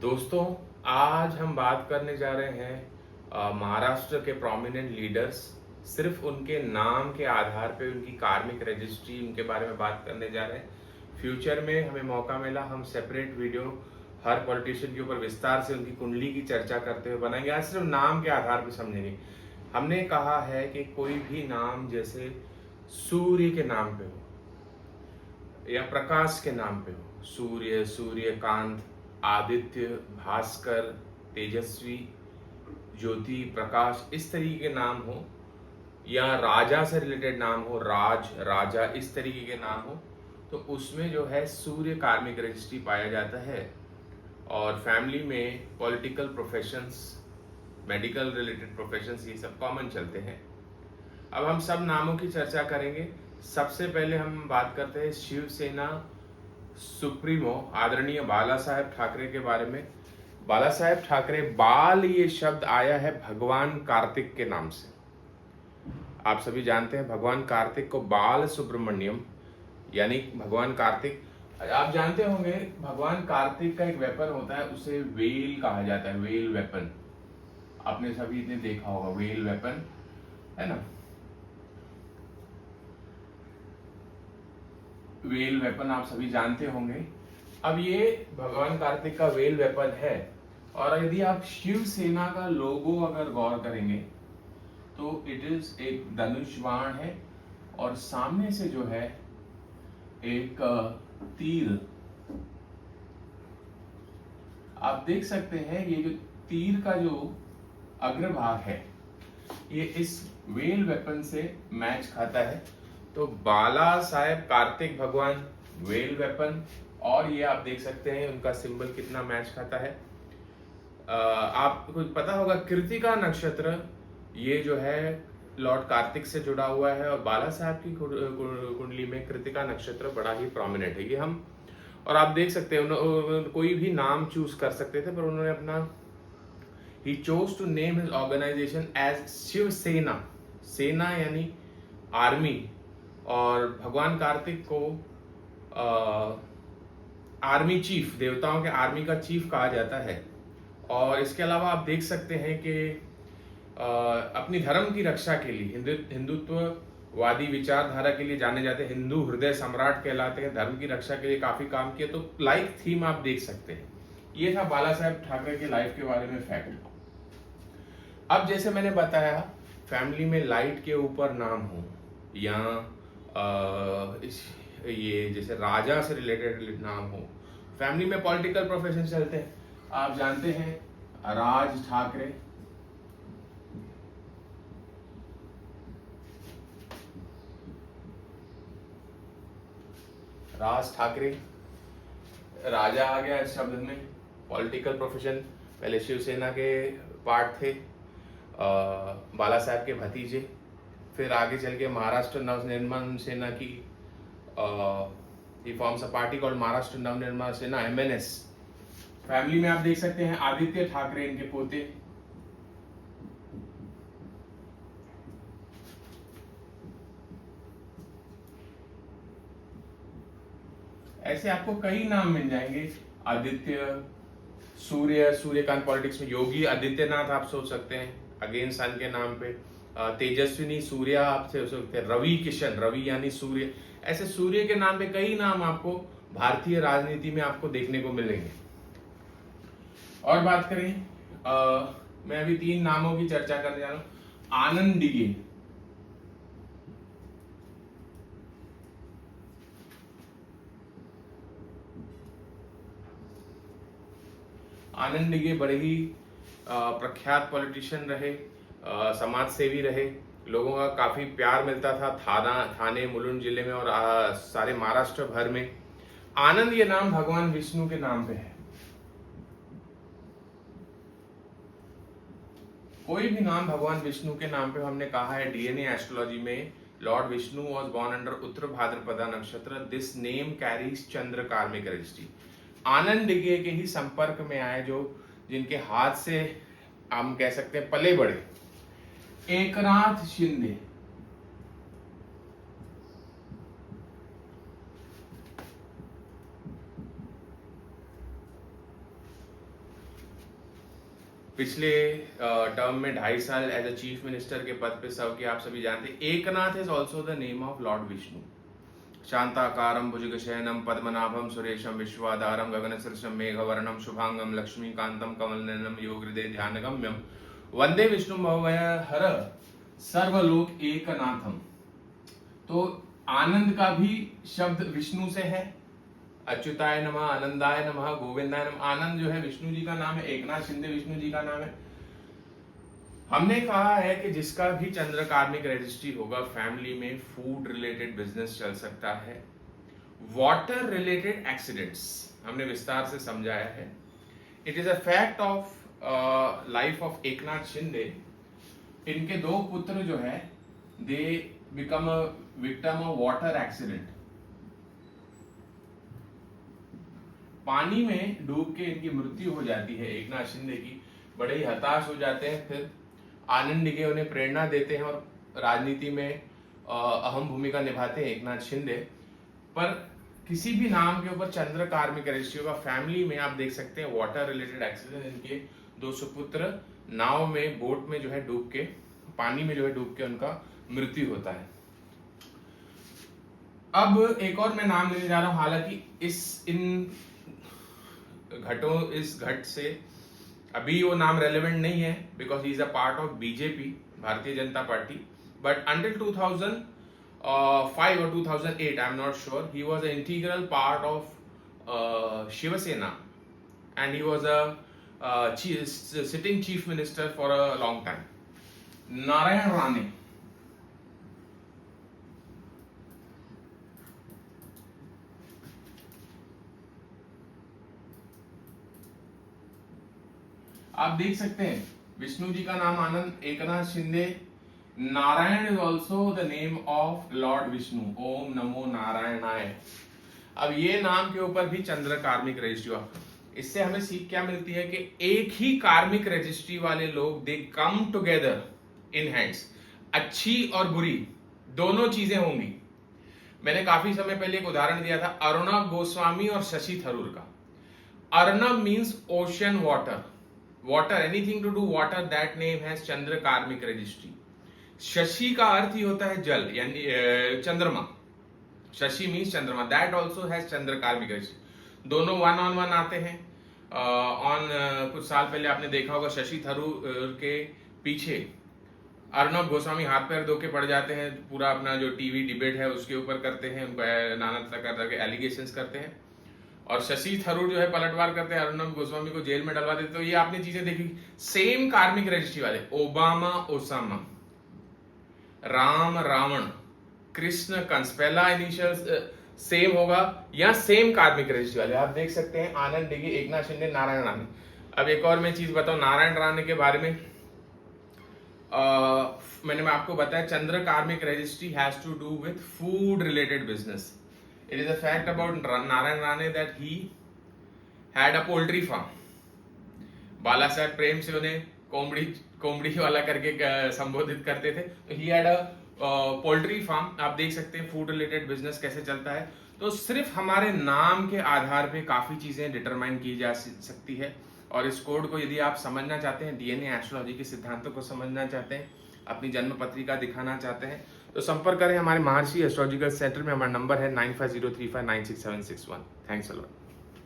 दोस्तों, आज हम बात करने जा रहे हैं महाराष्ट्र के प्रोमिनेंट लीडर्स। सिर्फ उनके नाम के आधार पे उनकी कार्मिक रजिस्ट्री उनके बारे में बात करने जा रहे हैं। फ्यूचर में हमें मौका मिला, हम सेपरेट वीडियो हर पॉलिटिशियन के ऊपर विस्तार से उनकी कुंडली की चर्चा करते हुए बनाएंगे। आज सिर्फ नाम के आधार पर समझेंगे। हमने कहा है कि कोई भी नाम जैसे सूर्य के नाम पे हो या प्रकाश के नाम पे हो, सूर्य, सूर्यकांत, आदित्य, भास्कर, तेजस्वी, ज्योति, प्रकाश, इस तरीके के नाम हो, या राजा से रिलेटेड नाम हो, राज, राजा, इस तरीके के नाम हो, तो उसमें जो है सूर्य कार्मिक रजिस्ट्री पाया जाता है। और फैमिली में political professions, medical related professions, ये सब कॉमन चलते हैं। अब हम सब नामों की चर्चा करेंगे। सबसे पहले हम बात करते हैं शिवसेना सुप्रीमो आदरणीय बाला साहेब ठाकरे के बारे में। बाला साहेब ठाकरे, बाल ये शब्द आया है भगवान कार्तिक के नाम से। आप सभी जानते हैं भगवान कार्तिक को बाल सुब्रमण्यम यानी भगवान कार्तिक। आप जानते होंगे भगवान कार्तिक का एक वेपन होता है, उसे वेल कहा जाता है, वेल वेपन। आपने सभी ने देखा होगा वेल वेपन, है ना। वेल वेपन आप सभी जानते होंगे। अब ये भगवान कार्तिक का वेल वेपन है। और यदि आप शिवसेना का लोगो अगर गौर करेंगे तो इट इज एक धनुष बाण है और सामने से जो है एक तीर। आप देख सकते हैं ये जो तीर का जो अग्रभाग है ये इस वेल वेपन से मैच खाता है। तो बाला साहेब कार्तिक भगवान, वेल वेपन, और ये आप देख सकते हैं उनका सिंबल कितना मैच खाता है। आपको पता होगा कृतिका नक्षत्र ये जो है लॉर्ड कार्तिक से जुड़ा हुआ है और बाला साहब की कुंडली में कृतिका नक्षत्र बड़ा ही प्रोमिनेंट है। ये हम और आप देख सकते हैं कोई भी नाम चूज कर सकते थे, पर उन्होंने अपना he chose to name his organization as Shiv सेना। सेना यानी आर्मी, और भगवान कार्तिक को आर्मी चीफ, देवताओं के आर्मी का चीफ कहा जाता है। और इसके अलावा आप देख सकते हैं कि अपनी धर्म की रक्षा के लिए हिंदुत्ववादी विचारधारा के लिए जाने जाते हैं, हिंदू हृदय सम्राट कहलाते हैं, धर्म की रक्षा के लिए काफी काम किया। तो लाइफ थीम आप देख सकते हैं। ये था बाला साहेब ठाकरे के लाइफ के बारे में फैक्ट। अब जैसे मैंने बताया फैमिली में लाइट के ऊपर नाम हो या ये जैसे राजा से रिलेटेड नाम हो, फैमिली में पॉलिटिकल प्रोफेशन चलते हैं। आप जानते हैं राज ठाकरे, राज ठाकरे, राजा आ गया इस शब्द में। पॉलिटिकल प्रोफेशन, पहले शिवसेना के पार्ट थे, बाला साहब के भतीजे, फिर आगे चल के महाराष्ट्र नवनिर्माण सेना की forms a party called Maharashtra Navnirman सेना, MNS। फैमिली में आप देख सकते हैं आदित्य ठाकरे इनके पोते, ऐसे आपको कई नाम मिल जाएंगे। आदित्य, सूर्य, सूर्यकांत पॉलिटिक्स में योगी आदित्यनाथ आप सोच सकते हैं, अगेन सन के नाम पे। तेजस्विनी सूर्या आप सोच सकते हैं, रवि किशन, रवि यानी सूर्य। ऐसे सूर्य के नाम पे कई नाम आपको भारतीय राजनीति में आपको देखने को मिलेंगे। और बात करें, मैं अभी 3 नामों की चर्चा करने जा रहा हूं। आनंद डिगे, आनंद डिगे बड़े ही प्रख्यात पॉलिटिशियन रहे, समाज सेवी रहे, लोगों का काफी प्यार मिलता था थाने मुलुंड जिले में और सारे महाराष्ट्र भर में। आनंद ये नाम भगवान विष्णु के नाम पे है। कोई भी नाम भगवान विष्णु के नाम पे, हमने कहा है DNA एस्ट्रोलॉजी में, lord Vishnu was born under Uttara Bhadrapada nakshatra, this name carries Chandra Karmik registry. आनंद डिगे के ही संपर्क में आए जो जिनके हाथ से हम कह सकते हैं पले बड़े, एकनाथ शिंदे। पिछले टर्म में 2.5 साल एज अ चीफ मिनिस्टर के पद पे सर्व किया, आप सभी जानते हैं। Eknath is also the name of lord Vishnu. शांताकारं भुजगशयनं पद्मनाभं सुरेशं विश्वाधारं गगनसदृशं मेघवर्णं शुभांगं लक्ष्मीकांतं कमलनयनं योगहृदय ध्यानगम्यं वंदे विष्णु भवभयहर सर्वलोक एकनाथम। तो आनंद का भी शब्द विष्णु से है। अच्युताय नमः, आनंदाय नमः, गोविंदाय नमः। आनंद जो है विष्णु जी का नाम है, एकनाथ शिंदे विष्णु जी का नाम है। हमने कहा है कि जिसका भी चंद्र कार्मिक रजिस्ट्री होगा, फैमिली में फूड रिलेटेड बिजनेस चल सकता है। वाटर रिलेटेड एक्सीडेंट्स हमने विस्तार से समझाया है। It is a fact of life of Eknath Shinde. इनके 2 पुत्र जो है they become a victim of water accident. पानी में डूब के इनकी मृत्यु हो जाती है एकनाथ शिंदे की। बड़े ही हताश हो जाते हैं। फिर आनंद डीगे उन्हें प्रेरणा देते हैं और राजनीति में अहम भूमिका निभाते हैं एकनाथ शिंदे। पर किसी भी नाम के ऊपर चंद्र कार्मिक रजिस्ट्री होगा, फैमिली में आप देख सकते हैं वाटर रिलेटेड एक्सीडेंट। इनके 2 सुपुत्र नाव में, बोट में जो है डूब के, पानी में जो है डूब के उनका मृत्यु होता है। अब एक और मैं नाम लेने जा रहा हूं, हालांकि इस घट से अभी वो नाम रेलेवेंट नहीं है because he is a part of BJP, Bharatiya Janata Party. But until 2005 or 2008, I am not sure, he was a integral part of Shiv Sena and he was a sitting chief minister for a long time. Narayan Rane. आप देख सकते हैं विष्णु जी का नाम Anand, Eknath Shinde. Narayan is also the name of lord Vishnu. ओम नमो नारायणाय। अब ये नाम के ऊपर भी चंद्र कार्मिक रजिस्ट्री हुआ। इससे हमें सीख क्या मिलती है कि एक ही कार्मिक रजिस्ट्री वाले लोग दे कम टुगेदर इन हैंड्स। अच्छी और बुरी दोनों चीजें होंगी। मैंने काफी समय पहले एक उदाहरण दिया था अर्णब गोस्वामी और शशि थरूर का। Arnab means ocean water, water, anything to do water, that name has Chandra Karmik registry. Shashi का अर्थ ही होता है जल, यानी चंद्रमा। शशि मीन्स चंद्रमा, that also has Chandra Karmik registry. दोनों 1 on 1 आते हैं। कुछ साल पहले आपने देखा होगा शशि थरूर के पीछे अर्णब गोस्वामी हाथ पैर धो के पड़ जाते हैं। पूरा अपना जो टीवी डिबेट है उसके ऊपर करते हैं, उनको नाना तरह के एलिगेशंस करते हैं। और शशि थरूर जो है पलटवार करते हैं, अर्णब गोस्वामी को जेल में डलवा देते। तो ये आपने चीजें देखी। सेम कार्मिक रजिस्ट्री वाले, ओबामा ओसामा, राम रावण, कृष्ण कंस, पहला इनिशियल सेम होगा, या सेम कार्मिक रजिस्ट्री वाले आप देख सकते हैं। आनंद डीगे, एकनाथ शिंदे, नारायण राणे। अब एक और मैं चीज बताऊं नारायण राणे के बारे में। मैंने आपको बताया Chandra Karmik registry has to do with food related business. It is a fact about Narayan Rane that he had a poultry farm. बाला साहब प्रेम से उन्हें कोमड़ी वाला करके संबोधित करते थे। तो he had a poultry farm. आप देख सकते हैं फूड रिलेटेड बिजनेस कैसे चलता है। तो सिर्फ हमारे नाम के आधार पे काफी चीजें डिटरमाइन की जा सकती है। और इस कोड को यदि आप समझना चाहते हैं, डीएनए एस्ट्रोलॉजी के सिद्धांतों को समझना चाहते हैं, अपनी जन्म पत्रिका दिखाना चाहते हैं, तो संपर्क करें हमारे महर्षि एस्ट्रोलॉजिकल सेंटर में। हमारा नंबर है 9503596761। Thanks a lot.